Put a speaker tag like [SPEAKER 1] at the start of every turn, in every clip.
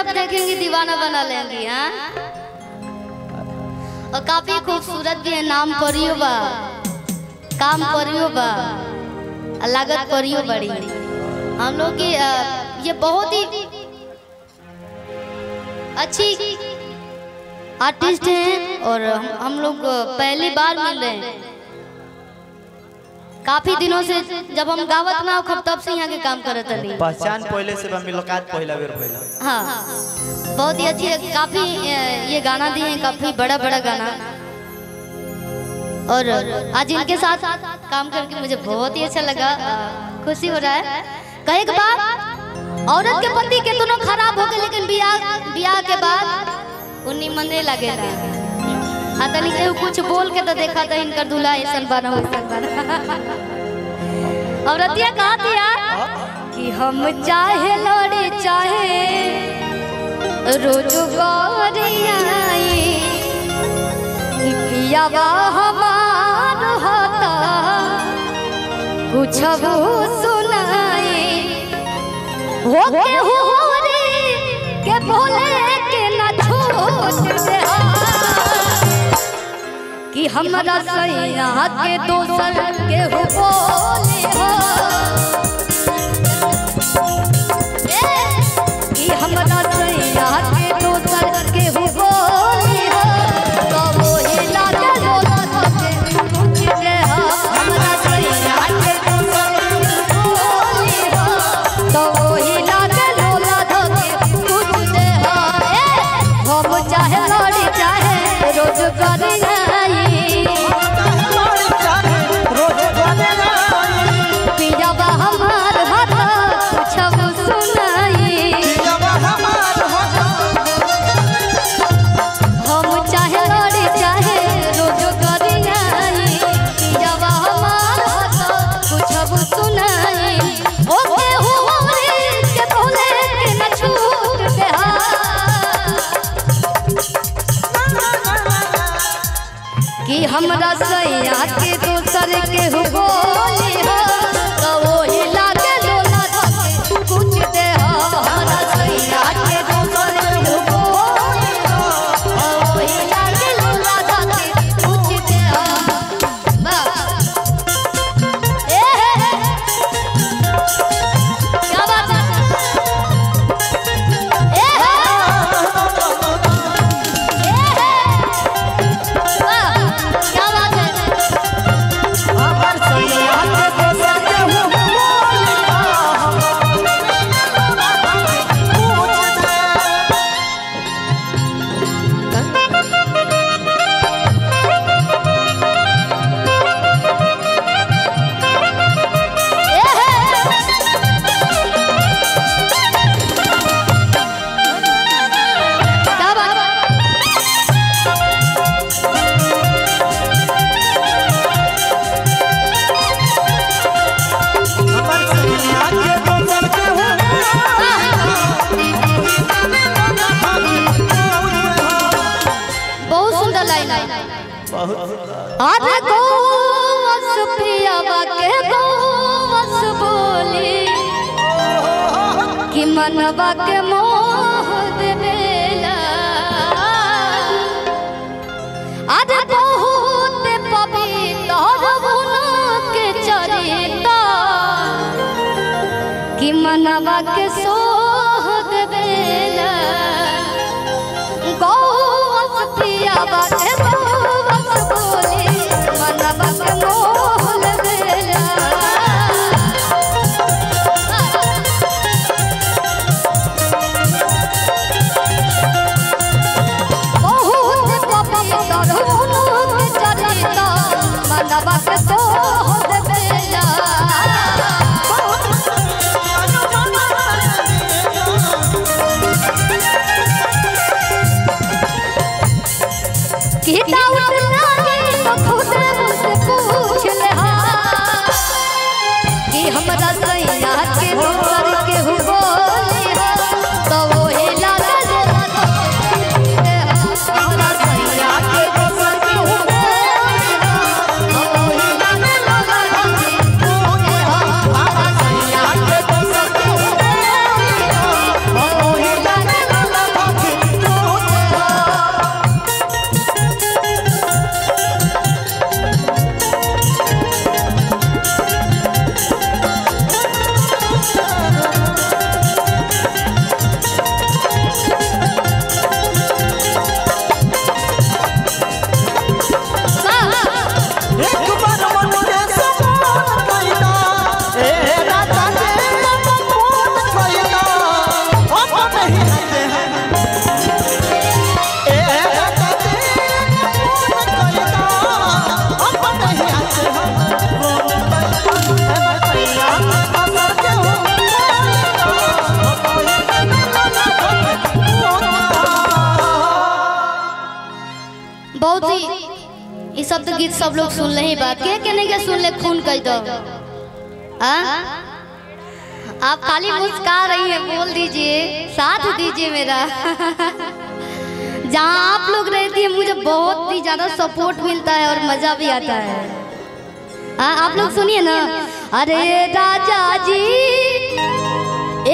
[SPEAKER 1] तरफ देखेंगी दीवाना बना लेंगी। हाँ, और काफी खूबसूरत भी है, नाम परियो बा, काम परियो बा, लागत परियो बड़ी। हम लोग की ये बहुत ही अच्छी आर्टिस्ट हैं और हम लोग पहली बार मिल रहे हैं। काफी दिनों से जब हम गावत ना हो तब से यहाँ के काम करत रही।
[SPEAKER 2] पहचान पहले से मुलाकात पहला बेर पहला।
[SPEAKER 1] हाँ, बहुत ही अच्छी, काफी ये गाना दिए हैं, काफी बड़ा बड़ा गाना। और आज इनके साथ काम करके मुझे बहुत ही अच्छा लगा, खुशी हो रहा है। कई बार औरत के पति के दोनों खराब हो गए, लेकिन बियाह के बाद उन्हीं मने लगे रहे। तनी कुछ बोल के तो देखा था इनकर दूल्हा ऐसा बना और रतिया कहा थी यार कि हम चाहे लड़े चाहे रोजगार हमार होता कुछ सुनाए हो के बोले के न छूट कि हमरा सैया के दोसर के हो बोले हो कि हमरा सैया के दोसर के हो बोले हो तो वही लागे लोला के पूछ दे हमरा सैया के दोसर के हो बोले हो तो वही लागे लोला के पूछ दे हम चाहे लड़ी चाहे रोज करिया कि हमरा सैया के दोसर के हो बोली हो तो वही लागे लोला के कुछ दे हमरा सैया के दोसर के हो बोली हो तो वही लागे लोला के कुछ दे क्या बात है अरे गोवस प्रियवा के गोवस बोली कि मनवा के मोह देवेला अरे बहुत पवित्र के चरिता कि मनवा के सोह देवेला गोवस प्रियवा के सब तो गीत सब लोग सुन ले ही बा के नहीं के सुन ले खून कह दो। आप खाली मुस्कुरा रही हैं, बोल दीजिए, साथ दीजिए मेरा। जहाँ आप लोग रहती है मुझे बहुत ही ज्यादा सपोर्ट मिलता है और मजा भी आता है। आप लोग सुनिए ना। अरे राजा जी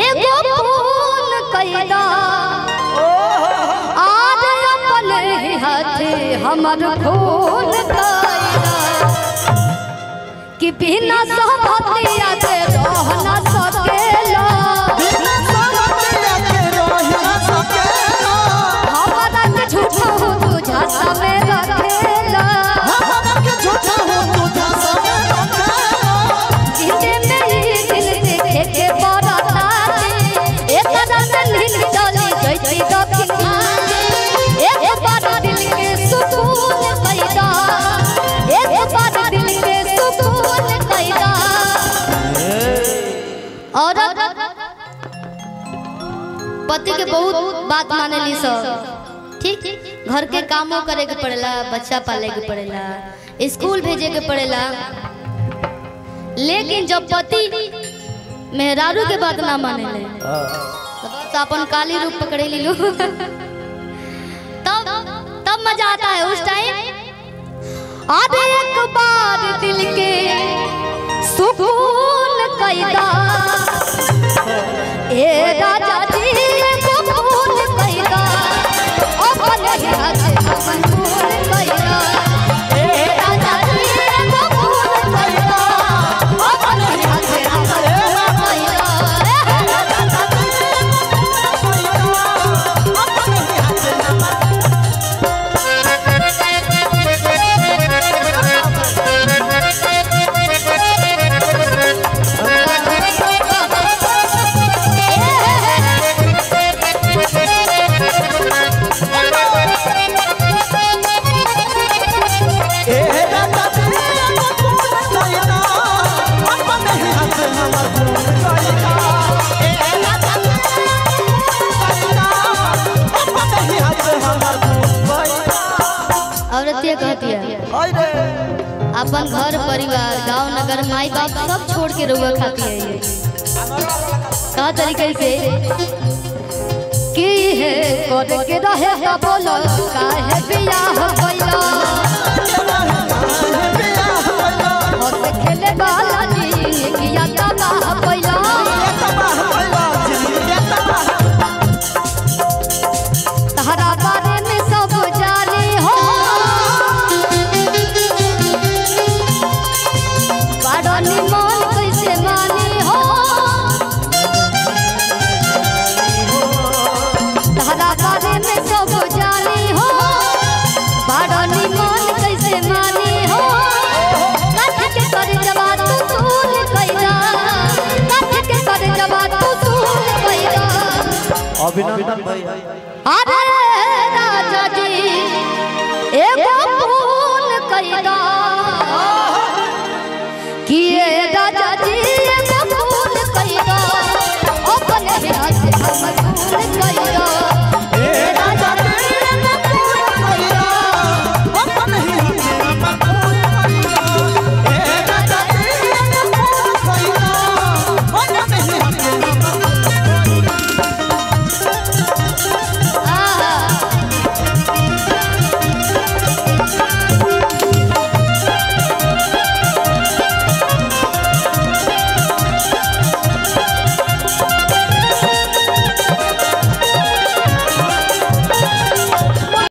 [SPEAKER 1] एगो खून कैदा आज अपने हाथे हमर खून कैदा कि बिना सहमतिया के रह ना सकेला, हमारा के झूठा हो तू झांसा में रखेला, जिंदे में दिल देखे के बरता दे एक रात नींद चली जैसी दक्षिणा एक बार दिल के सुकून पैदा एक बार दिल के सुकून पैदा। औरत पति के बहुत बात माने ली सब, ठीक, घर के कामों करे के पड़ेला, बच्चा पाले के पड़ेला, स्कूल भेजे के पड़ेला, लेकिन जब पति मेहरारू के बात ना माने ले तो अपन काली रूप पकड़े ली लो तब मजा आता है उस टाइम। आधे एक बार दिल के सुकून कैदा ए राजा जी सुकून कैदा अपने हाथ से सुकून कैदा ए राजा जी सुकून कैदा अपने हाथ से सुकून कैदा। औरतिया कहती है अपन घर परिवार गांव नगर माई बाप सब छोड़ के रउआ खाती है ये कहा तरीके से कि है कर के रहे का बोलो काहे बियाह कइला हंस खेले वाला जिंदगिया तबाह कइला तहरा बारे में सब जानी हो बाड़नी मन कैसे मानी हो तहरा बारे में सब जानी हो बाड़नी मन कैसे मानी हो कथ के कर जवाब तू सुन कैला कथ के कर जवाब तू सुन कैला।
[SPEAKER 2] अभिनंदन भाई।
[SPEAKER 1] अरे राजा जी एगो खून कैदा कि राजा जी एगो खून कैदा अपने हाथ से हम खून कैदा